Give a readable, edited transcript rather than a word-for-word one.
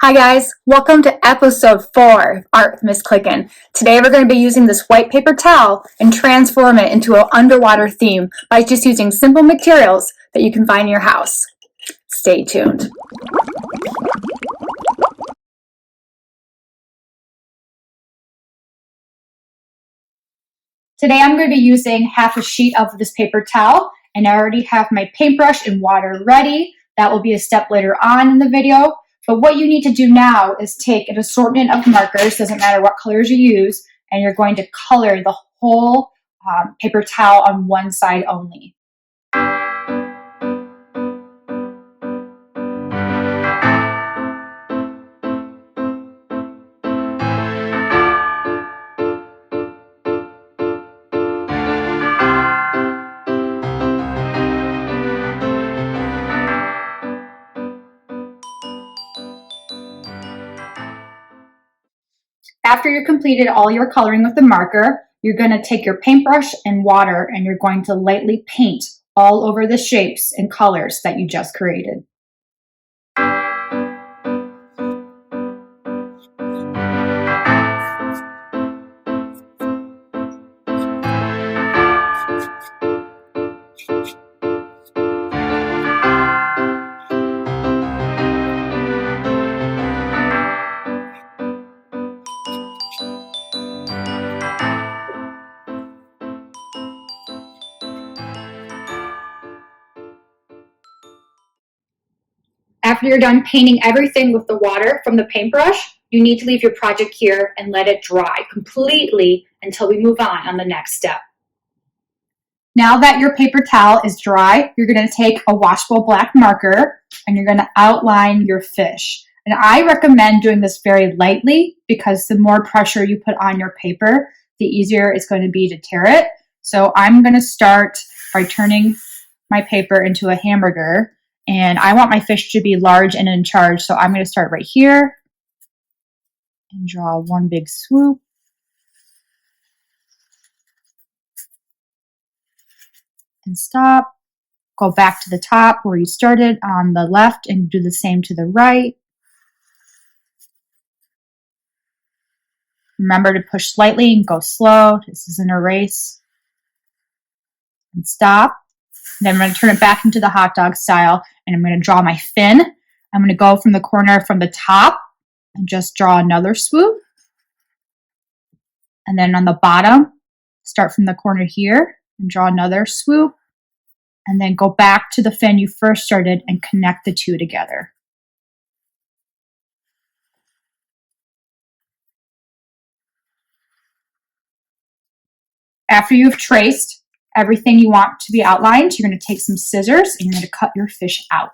Hi guys, welcome to episode 4 of Art with Miss Klykken. Today we're going to be using this white paper towel and transform it into an underwater theme by just using simple materials that you can find in your house. Stay tuned. Today I'm going to be using half a sheet of this paper towel, and I already have my paintbrush and water ready. That will be a step later on in the video. But what you need to do now is take an assortment of markers, doesn't matter what colors you use, and you're going to color the whole paper towel on one side only. After you've completed all your coloring with the marker, you're going to take your paintbrush and water and you're going to lightly paint all over the shapes and colors that you just created. After you're done painting everything with the water from the paintbrush, you need to leave your project here and let it dry completely until we move on the next step. Now that your paper towel is dry, you're going to take a washable black marker and you're going to outline your fish. And I recommend doing this very lightly because the more pressure you put on your paper, the easier it's going to be to tear it. So I'm going to start by turning my paper into a hamburger. And I want my fish to be large and in charge, so I'm going to start right here and draw one big swoop. And stop. Go back to the top where you started on the left and do the same to the right. Remember to push slightly and go slow. This isn't a race. And stop. Then I'm going to turn it back into the hot dog style, and I'm going to draw my fin. I'm going to go from the corner from the top and just draw another swoop. And then on the bottom, start from the corner here and draw another swoop. And then go back to the fin you first started and connect the two together. After you've traced everything you want to be outlined, you're going to take some scissors and you're going to cut your fish out.